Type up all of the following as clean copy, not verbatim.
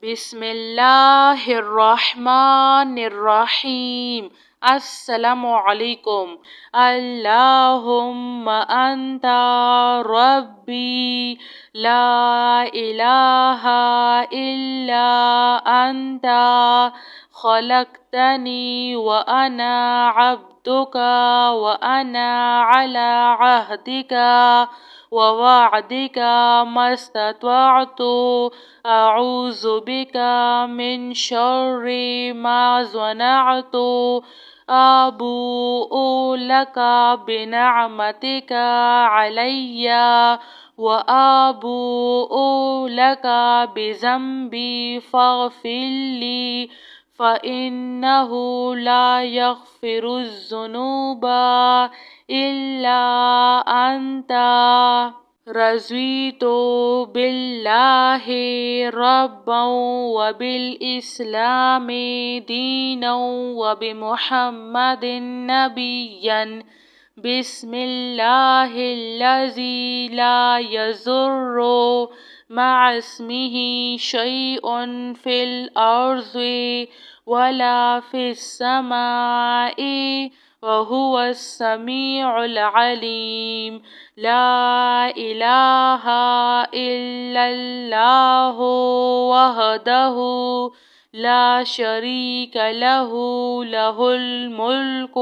بسم الله الرحمن الرحيم. السلام عليكم. اللهم أنت ربي لا إله إلا أنت خلقتني وأنا عبدك وأنا على عهدك ووعدك ما استطعت. أعوذ بك من شر ما صنعت. أبوء لك بنعمتك علي وأبوء لك بذنبي فاغفر لي فإنه لا يغفر الذنوب إلا أنت. رضيت بالله ربا وبالإسلام دينا وبمحمد نبيا. بسم الله الذي لا يضر مع اسمه شيء في الأرض ولا في السماء وهو السميع العليم. لا إله إلا الله وحده لا شريك له له الملك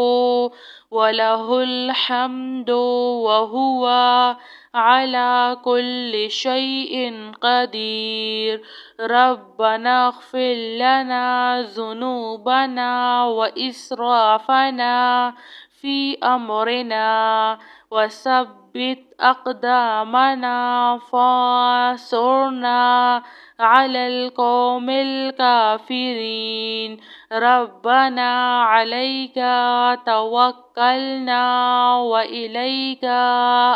وله الحمد وهو على كل شيء قدير. ربنا اغفر لنا ذنوبنا وإسرافنا في أمرنا وثبت أقدامنا فانصرنا على القوم الكافرين. ربنا عليك توكلنا وإليك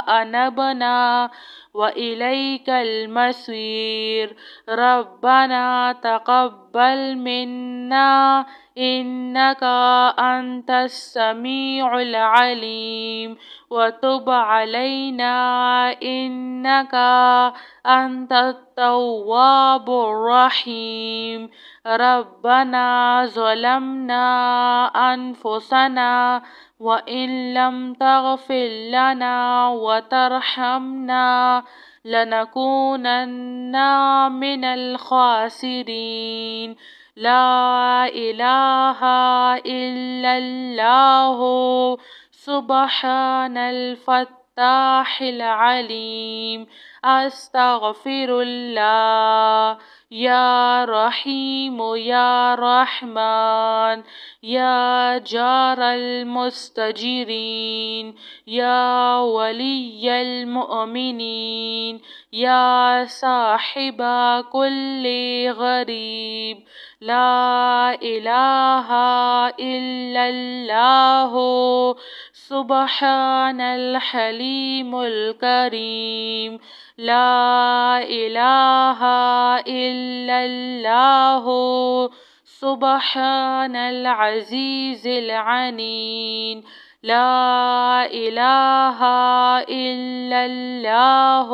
أنبنا وإليك المصير. ربنا تقبل منا إنك أنت السميع العليم وتب علينا إنك أنت التواب الرحيم. ربنا ظلمنا أنفسنا وإن لم تغفر لنا وترحمنا لنكونن من الخاسرين. لا إله إلا الله سبحان الفتاح العليم. أستغفر الله. يا رحيم يا رحمن يا جار المستجيرين يا ولي المؤمنين يا صاحب كل غريب. لا إله إلا الله سبحان الحليم الكريم. لا إله إلا الله سبحان العزيز العنيد. لا إله إلا الله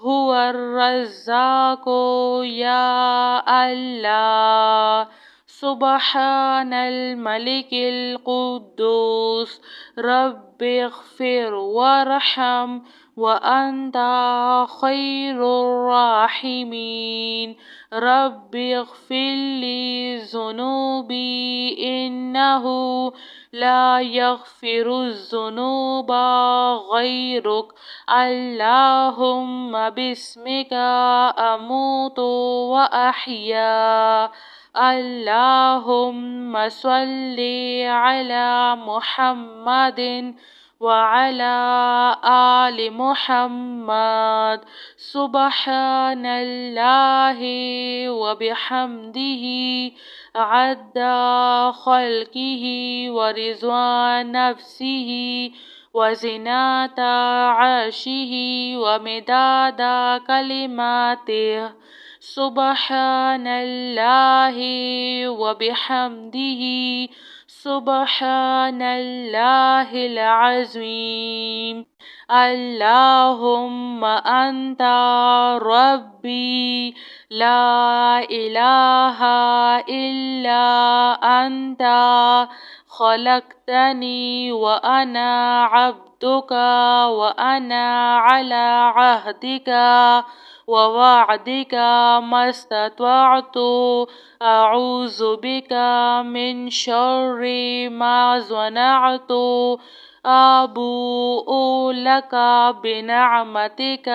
هو الرزاق يا الله. سبحان الملك القدوس رب اغفر وارحم وأنت خير الراحمين. رب اغفر لي ذنوبي إنه لا يغفر الذنوب غيرك. اللهم باسمك أموت وأحيا. اللهم صل على محمد وعلى آل محمد. سبحان الله وبحمده عد خلقه ورضوان نفسه وزنة عرشه ومداد كلماته. سبحان الله وبحمده سبحان الله العظيم. اللهم أنت ربي لا إله إلا أنت خلقتني وأنا عبدك وأنا على عهدك ووعدك ما استطعت. أعوذ بك من شر ما صنعت. أبوء لك بنعمتك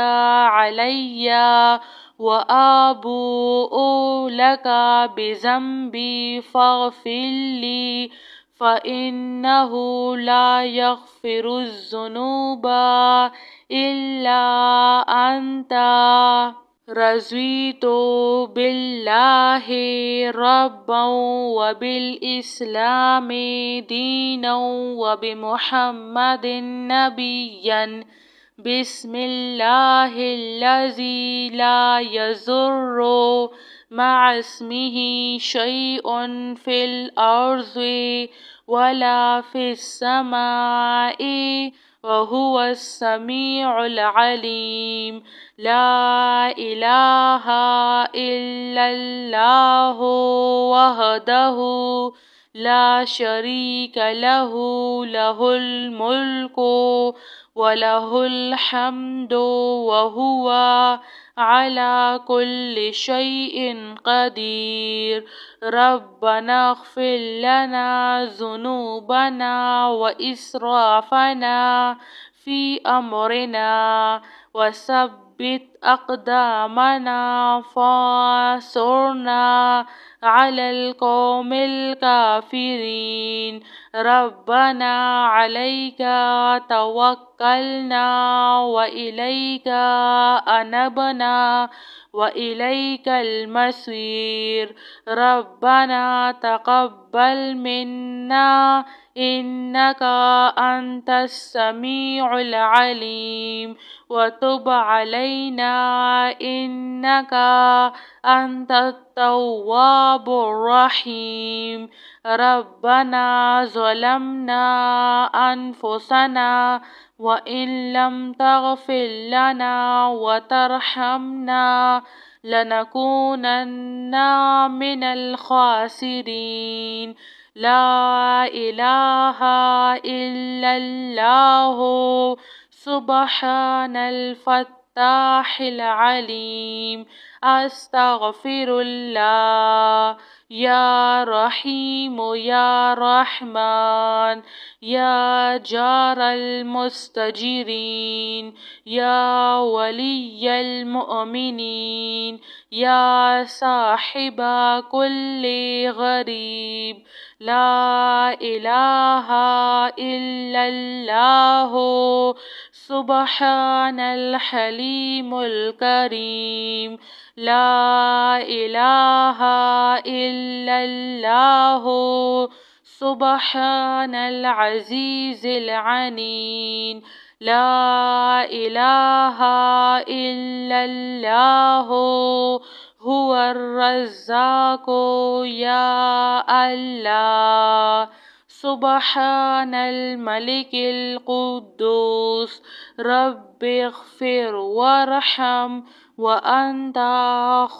علي وأبوء لك بذنبي فاغفر لي فإنه لا يغفر الذنوب إلا أنت. رضيت بالله ربا وبالإسلام دينا وبمحمد نبيا. بسم الله الذي لا يضر مع اسمه شيء في الأرض ولا في السماء وهو السميع العليم. لا إله إلا الله وحده لا شريك له له الملك وله الحمد وهو على كل شيء قدير. ربنا اغفر لنا ذنوبنا وإسرافنا في أمرنا وثبت أقدامنا فانصرنا على القوم الكافرين. ربنا عليك توكلنا وإليك أنبنا وإليك المصير. ربنا تقبل منا إنك أنت السميع العليم وتب علينا إنك أنت التواب الرحيم. ربنا ظلمنا أنفسنا وإن لم تغفر لنا وترحمنا لنكونن من الخاسرين. لا إله إلا الله سبحان الفتاح العليم. أستغفر الله. يا رحيم يا رحمن يا جار المستجيرين يا ولي المؤمنين يا صاحب كل غريب. لا إله إلا الله سبحان الحليم الكريم. لا إله إلا الله سبحان العزيز العنيد. لا إله إلا الله هو الرزاق يا الله. سبحان الملك القدوس رب اغفر وارحم وأنت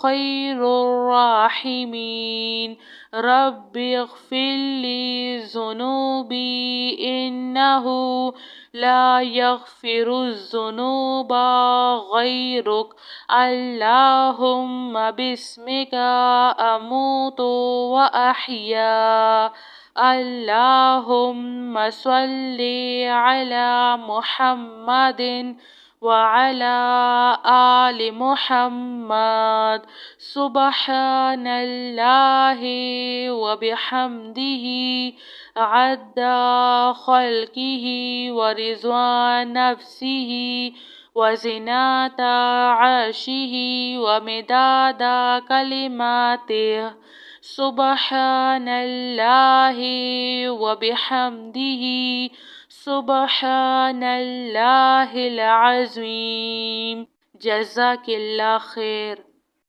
خير الراحمين. رب اغفر لي ذنوبي إنه لا يغفر الذنوب غيرك. اللهم باسمك أموت وأحيا. اللهم صل على محمد وعلى آل محمد. سبحان الله وبحمده عد خلقه ورضوان نفسه وزنة عرشه ومداد كلماته. سبحان الله وبحمده سبحان الله العظيم. جزاك الله خير.